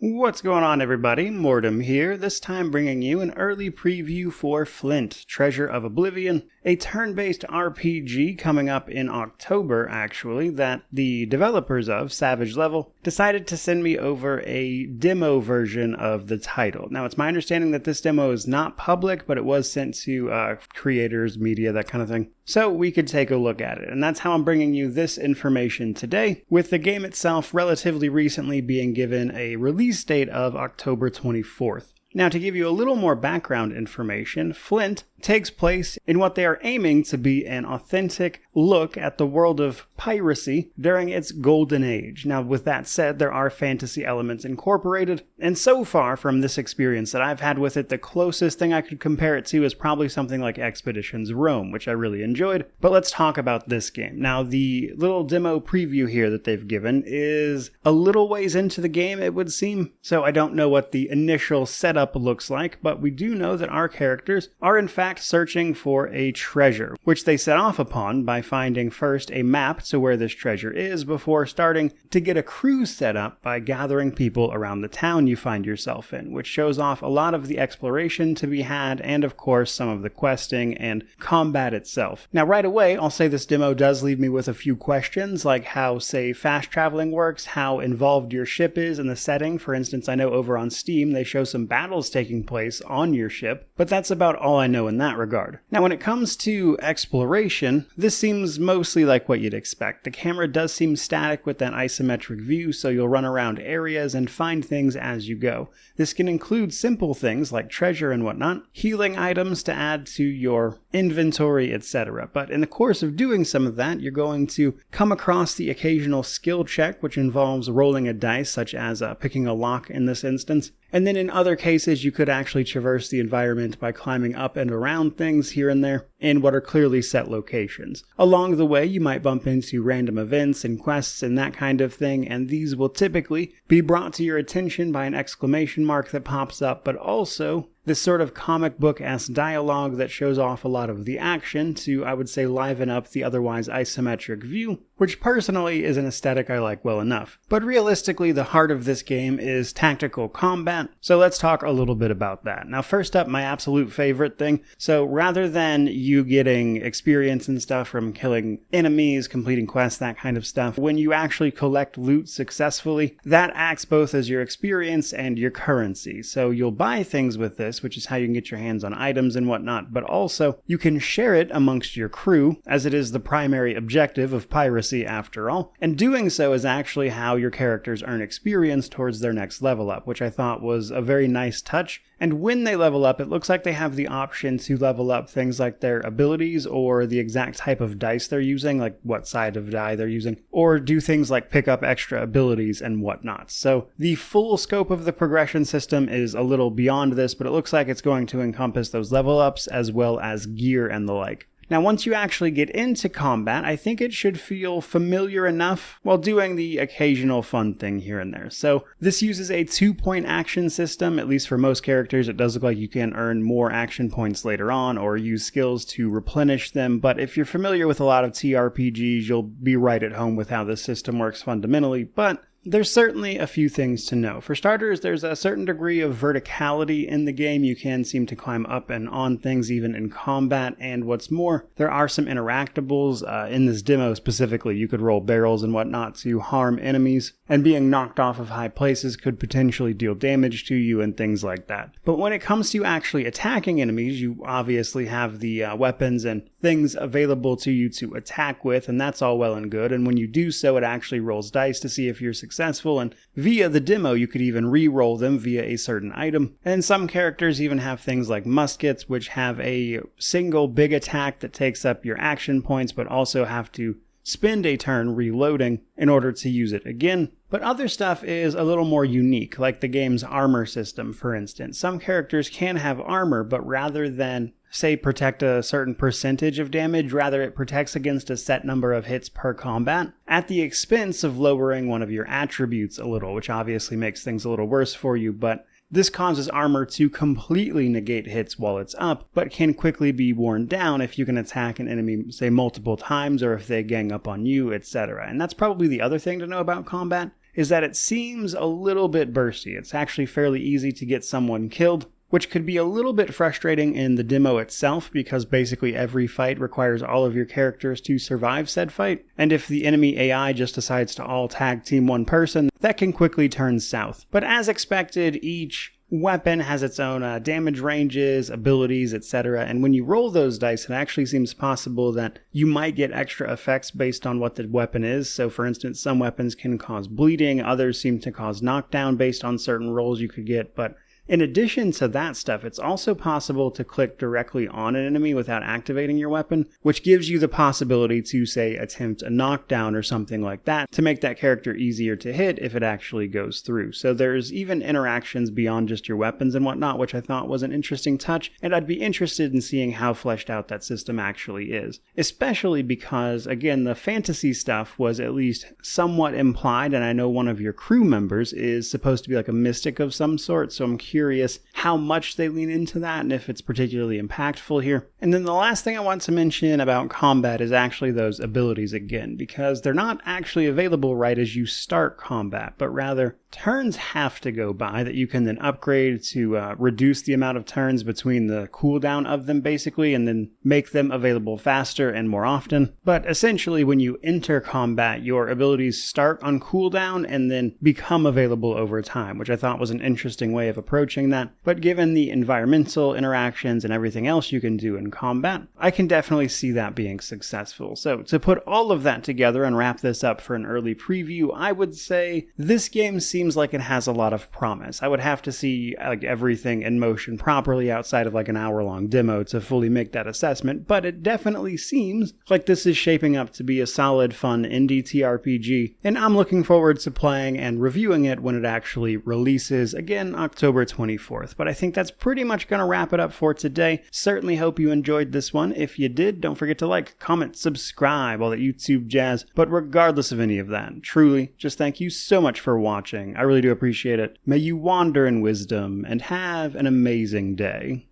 What's going on, everybody? Mortem here, this time bringing you an early preview for Flint, Treasure of Oblivion, a turn-based RPG coming up in October, actually, that the developers of, Savage Level, decided to send me over a demo version of the title. Now, it's my understanding that this demo is not public, but it was sent to creators, media, that kind of thing, so we could take a look at it. And that's how I'm bringing you this information today, with the game itself relatively recently being given a release date of October 24th. Now, to give you a little more background information, Flint takes place in what they are aiming to be an authentic look at the world of piracy during its golden age. Now, with that said, there are fantasy elements incorporated, and so far from this experience that I've had with it, the closest thing I could compare it to is probably something like Expeditions Rome, which I really enjoyed. But let's talk about this game. Now, the little demo preview here that they've given is a little ways into the game, it would seem, so I don't know what the initial setup looks like, but we do know that our characters are in fact searching for a treasure, which they set off upon by finding first a map to where this treasure is before starting to get a crew set up by gathering people around the town you find yourself in, which shows off a lot of the exploration to be had and of course some of the questing and combat itself. Now right away, I'll say this demo does leave me with a few questions, like how, say, fast traveling works, how involved your ship is in the setting. For instance, I know over on Steam they show some battles taking place on your ship, but that's about all I know in that regard. Now when it comes to exploration, this seems mostly like what you'd expect. The camera does seem static with that isometric view, so you'll run around areas and find things as you go. This can include simple things like treasure and whatnot, healing items to add to your inventory, etc. But in the course of doing some of that, you're going to come across the occasional skill check, which involves rolling a dice, such as picking a lock in this instance. And then in other cases, you could actually traverse the environment by climbing up and around things here and there in what are clearly set locations. Along the way, you might bump into random events and quests and that kind of thing, and these will typically be brought to your attention by an exclamation mark that pops up, but also this sort of comic book-esque dialogue that shows off a lot of the action to, I would say, liven up the otherwise isometric view, which personally is an aesthetic I like well enough. But realistically, the heart of this game is tactical combat, so let's talk a little bit about that. Now first up, my absolute favorite thing. So rather than you getting experience and stuff from killing enemies, completing quests, that kind of stuff, when you actually collect loot successfully, that acts both as your experience and your currency. So you'll buy things with this, which is how you can get your hands on items and whatnot, but also you can share it amongst your crew, as it is the primary objective of piracy after all, and doing so is actually how your characters earn experience towards their next level up, which I thought was a very nice touch. And when they level up, it looks like they have the option to level up things like their abilities or the exact type of dice they're using, like what side of die they're using, or do things like pick up extra abilities and whatnot. So the full scope of the progression system is a little beyond this, but it looks like it's going to encompass those level ups as well as gear and the like. Now, once you actually get into combat, I think it should feel familiar enough while doing the occasional fun thing here and there. So this uses a 2-point action system, at least for most characters. It does look like you can earn more action points later on or use skills to replenish them, but if you're familiar with a lot of TRPGs, you'll be right at home with how this system works fundamentally, but there's certainly a few things to know. For starters, there's a certain degree of verticality in the game. You can seem to climb up and on things even in combat, and what's more, there are some interactables. In this demo specifically, you could roll barrels and whatnot to harm enemies, and being knocked off of high places could potentially deal damage to you and things like that. But when it comes to actually attacking enemies, you obviously have the weapons and things available to you to attack with, and that's all well and good, and when you do so, it actually rolls dice to see if you're successful, and via the demo you could even re-roll them via a certain item. And some characters even have things like muskets, which have a single big attack that takes up your action points, but also have to spend a turn reloading in order to use it again. But other stuff is a little more unique, like the game's armor system, for instance. Some characters can have armor, but rather than say protect a certain percentage of damage, rather it protects against a set number of hits per combat, at the expense of lowering one of your attributes a little, which obviously makes things a little worse for you, but this causes armor to completely negate hits while it's up, but can quickly be worn down if you can attack an enemy, say, multiple times, or if they gang up on you, etc. And that's probably the other thing to know about combat, is that it seems a little bit bursty. It's actually fairly easy to get someone killed, which could be a little bit frustrating in the demo itself because basically every fight requires all of your characters to survive said fight. And if the enemy AI just decides to all tag team one person, that can quickly turn south. But as expected, each weapon has its own damage ranges, abilities, etc. And when you roll those dice, it actually seems possible that you might get extra effects based on what the weapon is. So for instance, some weapons can cause bleeding, others seem to cause knockdown based on certain rolls you could get. But in addition to that stuff, it's also possible to click directly on an enemy without activating your weapon, which gives you the possibility to, say, attempt a knockdown or something like that to make that character easier to hit if it actually goes through. So there's even interactions beyond just your weapons and whatnot, which I thought was an interesting touch, and I'd be interested in seeing how fleshed out that system actually is. Especially because, again, the fantasy stuff was at least somewhat implied, and I know one of your crew members is supposed to be like a mystic of some sort, so I'm curious how much they lean into that and if it's particularly impactful here. And then the last thing I want to mention about combat is actually those abilities again, because they're not actually available right as you start combat, but rather turns have to go by that you can then upgrade to reduce the amount of turns between the cooldown of them basically, and then make them available faster and more often. But essentially when you enter combat, your abilities start on cooldown and then become available over time, which I thought was an interesting way of approaching that. But given the environmental interactions and everything else you can do in combat, I can definitely see that being successful. So to put all of that together and wrap this up for an early preview, I would say this game seems like it has a lot of promise. I would have to see like everything in motion properly outside of like an hour-long demo to fully make that assessment, but it definitely seems like this is shaping up to be a solid, fun indie TRPG, and I'm looking forward to playing and reviewing it when it actually releases, again, October 24th. But I think that's pretty much going to wrap it up for today. Certainly hope you enjoyed this one. If you did, don't forget to like, comment, subscribe, all that YouTube jazz. But regardless of any of that, truly, just thank you so much for watching. I really do appreciate it. May you wander in wisdom and have an amazing day.